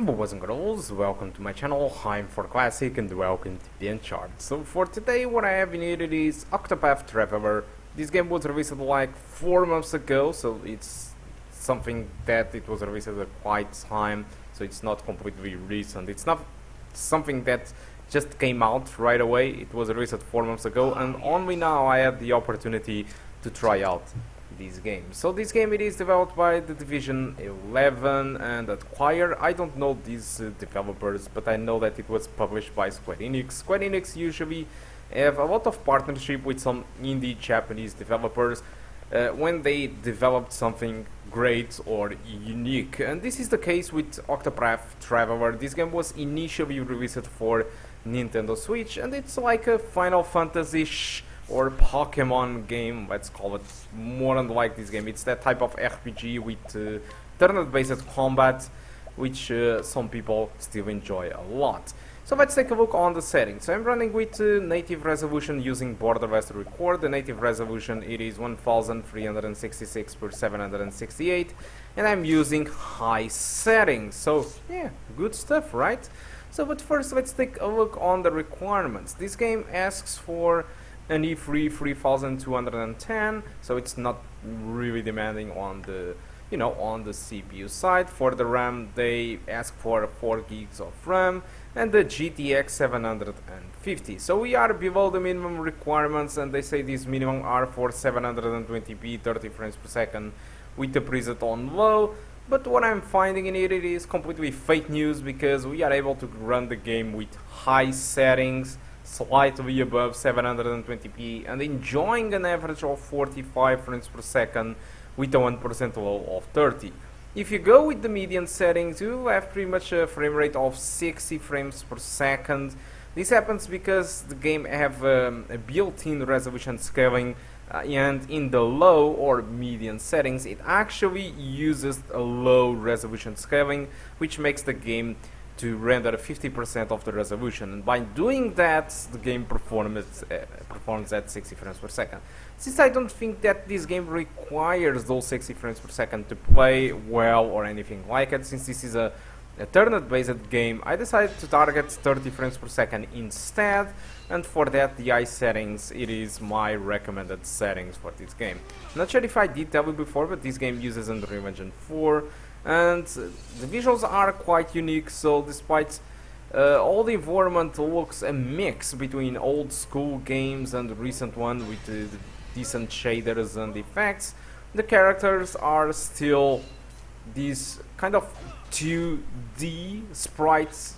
Boys and girls, welcome to my channel. I'm for Classic and welcome to BenchART. So for today what I have in here is Octopath Traveler. This game was released like 4 months ago, so it's something that it was released at quite time, so it's not completely recent. It's not something that just came out right away. It was released 4 months ago and only now I had the opportunity to try out this game. So this game, it is developed by the Division 11 and Acquire. I don't know these developers, but I know that it was published by Square Enix. Square Enix usually have a lot of partnership with some indie Japanese developers when they developed something great or unique, and this is the case with Octopath Traveler. This game was initially released for Nintendo Switch, and it's like a Final Fantasy-ish or Pokemon game, let's call it, more unlike this game. It's that type of RPG with turn-based combat, which some people still enjoy a lot. So let's take a look on the settings. So I'm running with native resolution using borderless record. The native resolution, it is 1366 per 768, and I'm using high settings. So yeah, good stuff, right? So but first let's take a look on the requirements. This game asks for an E3 3210, so it's not really demanding on the on the CPU side. For the RAM, they ask for 4 gigs of RAM and the GTX 750. So we are below the minimum requirements, and they say these minimum are for 720p 30 frames per second with the preset on low. But what I'm finding in it is completely fake news, because we are able to run the game with high settings slightly above 720p and enjoying an average of 45 frames per second with a 1% low of 30. If you go with the median settings, you have pretty much a frame rate of 60 frames per second. This happens because the game have a built-in resolution scaling, and in the low or median settings it actually uses a low resolution scaling, which makes the game to render 50% of the resolution, and by doing that the game performs at 60 frames per second. Since I don't think that this game requires those 60 frames per second to play well or anything like it, since this is a turn-based game, I decided to target 30 frames per second instead, and for that the high settings, it is my recommended settings for this game. Not sure if I did tell you before, but this game uses Unreal Engine 4, and the visuals are quite unique. So despite all the environment looks a mix between old school games and the recent one with decent shaders and effects, the characters are still these kind of 2D sprites,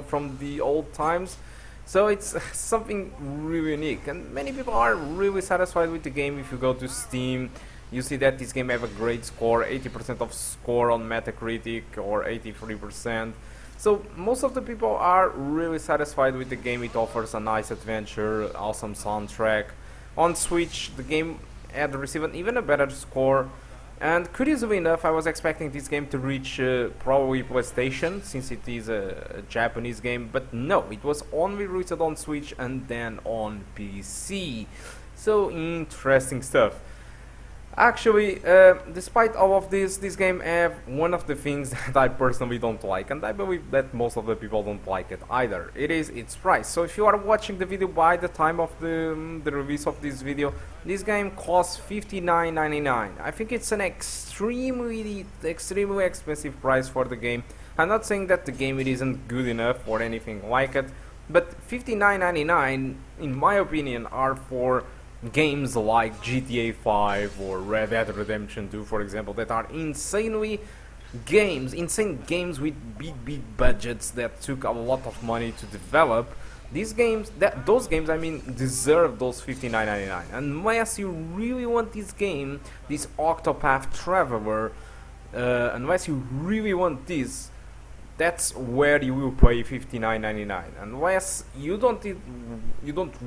from the old times. So it's something really unique, and many people are really satisfied with the game. If you go to Steam, you see that this game have a great score, 80% of score on Metacritic or 83%. So most of the people are really satisfied with the game. It offers a nice adventure, awesome soundtrack. On Switch, the game had received even a better score. And curiously enough, I was expecting this game to reach probably PlayStation, since it is a Japanese game, but no, it was only released on Switch and then on PC. So interesting stuff. Actually, despite all of this game have one of the things that I personally don't like, and I believe that most of the people don't like it either. It is its price. So if you are watching the video by the time of the release of this video, this game costs $59.99. I think it's an extremely expensive price for the game. I'm not saying that the game it isn't good enough or anything like it, but $59.99, in my opinion, are for games like GTA 5 or Red Dead Redemption 2, for example, that are insane games with big budgets that took a lot of money to develop. Those games, I mean, deserve those $59.99. Unless you really want this game, this Octopath Traveler, unless you really want this, that's where you will pay $59.99. Unless you don't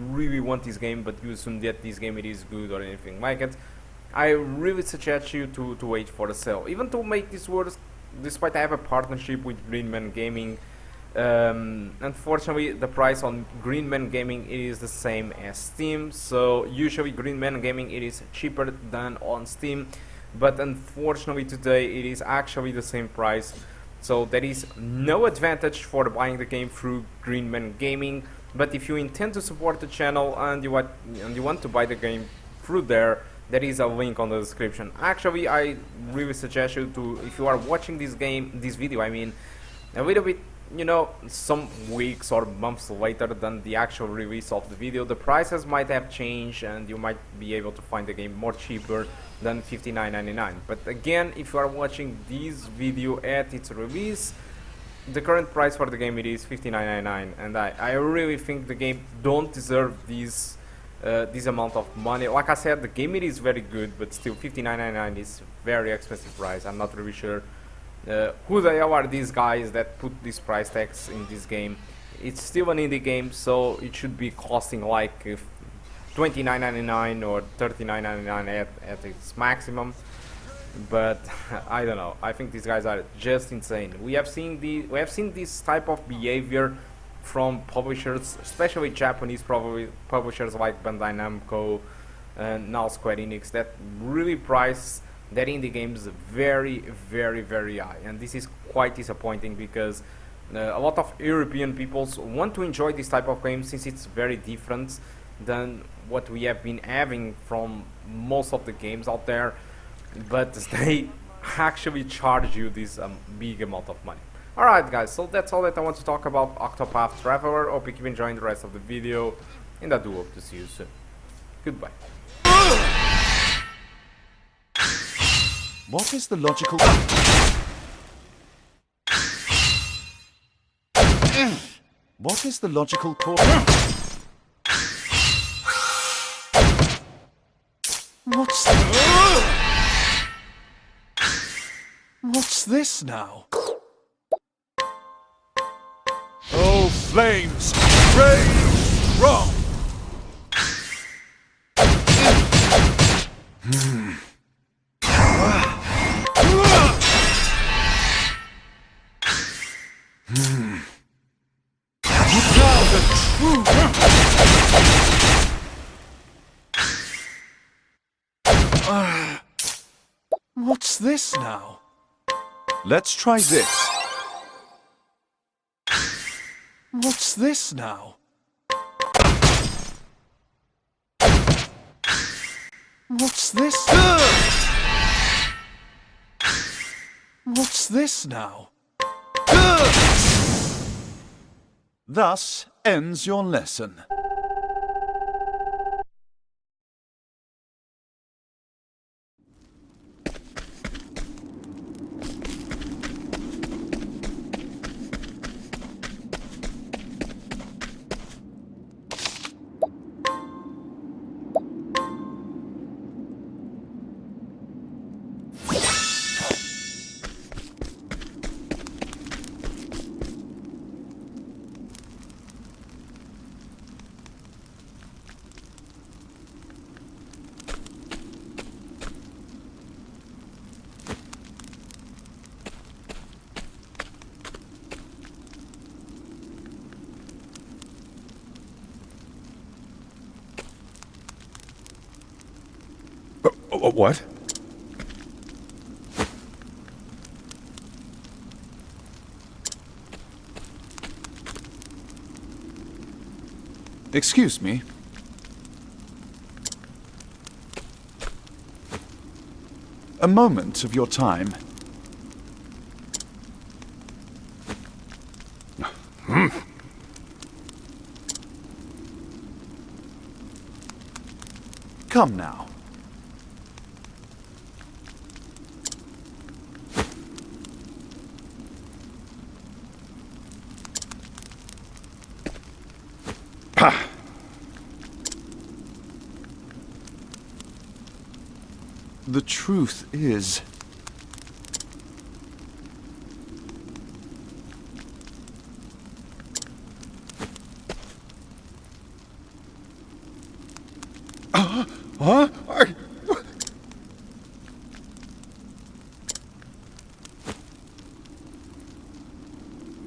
really want this game, but you assume that this game it is good or anything like it, I really suggest you to wait for the sale. Even to make this worse, despite I have a partnership with Greenman Gaming, unfortunately the price on Greenman Gaming is the same as Steam. So usually Greenman Gaming it is cheaper than on Steam, but unfortunately today it is actually the same price. So there is no advantage for buying the game through Greenman Gaming, but if you intend to support the channel and you want to buy the game through there, there is a link on the description. Actually, I really suggest you to, if you are watching this video, I mean, a little bit, you know, some weeks or months later than the actual release of the video, the prices might have changed and you might be able to find the game more cheaper than $59.99. But again, if you are watching this video at its release, the current price for the game it is $59.99, and I really think the game don't deserve this amount of money. Like I said, the game it is very good, but still $59.99 is very expensive price. I'm not really sure who the hell are these guys that put these price tags in this game. It's still an indie game, so it should be costing like $29.99 or $39.99 at its maximum. But I don't know, I think these guys are just insane. We have seen this type of behavior from publishers, especially Japanese publishers like Bandai Namco and now Square Enix, that really price their indie games very high, and this is quite disappointing because a lot of European peoples want to enjoy this type of game since it's very different than what we have been having from most of the games out there, but they actually charge you this big amount of money. Alright guys, so that's all that I want to talk about Octopath Traveler. Hope you keep enjoying the rest of the video, and I do hope to see you soon. Goodbye. What is the logical... What is the logical course? What's this now? Oh, flames! Rain strong! What's this now? Let's try this. What's this now? What's this? What's this now? Thus ends your lesson. What? Excuse me. A moment of your time. Come now. The truth is... Huh?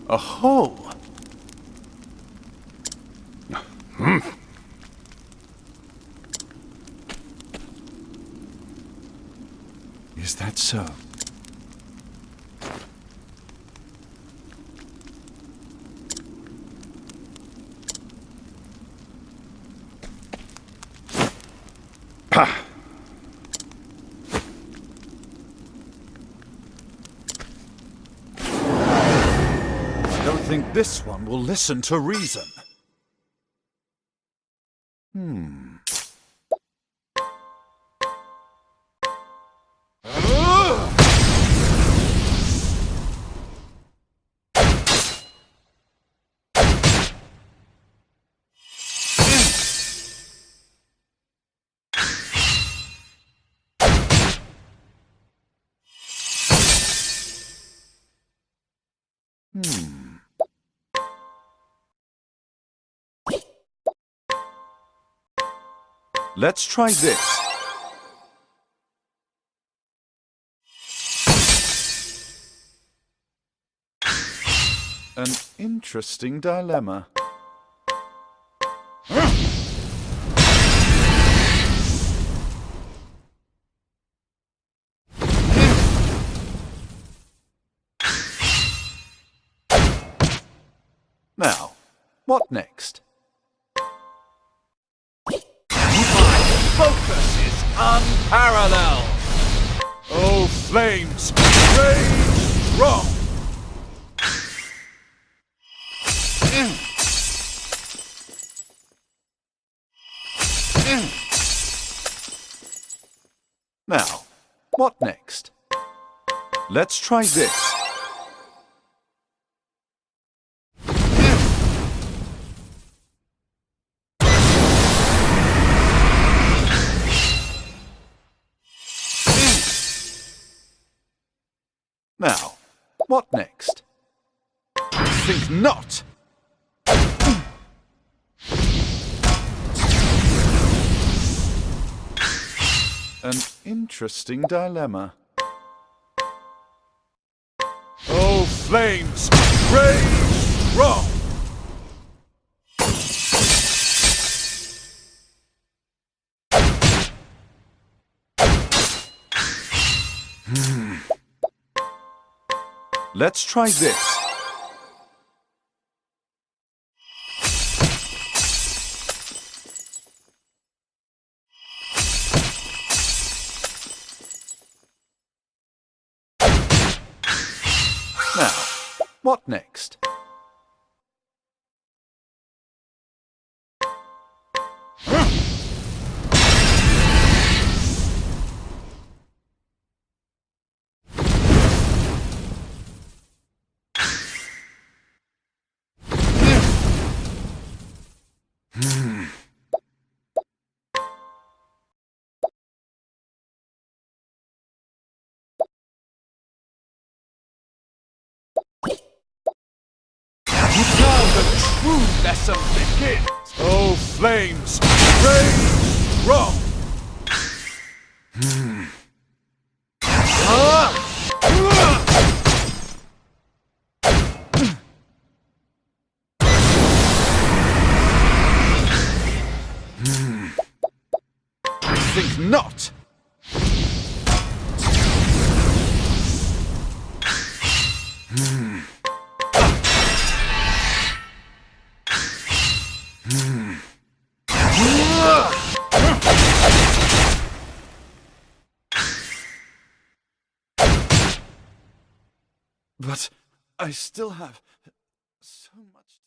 A hole. Is that so? think this one will listen to reason. Let's try this. An interesting dilemma. Now, what next? Focus is unparalleled! Oh, flames! Rage strong! Now, what next? Let's try this. Now, what next? Think not! An interesting dilemma. Oh, flames! Rage strong! Let's try this. Now, what next? Now the true lesson begins! Oh, flames! Rage strong! Think not! But I still have so much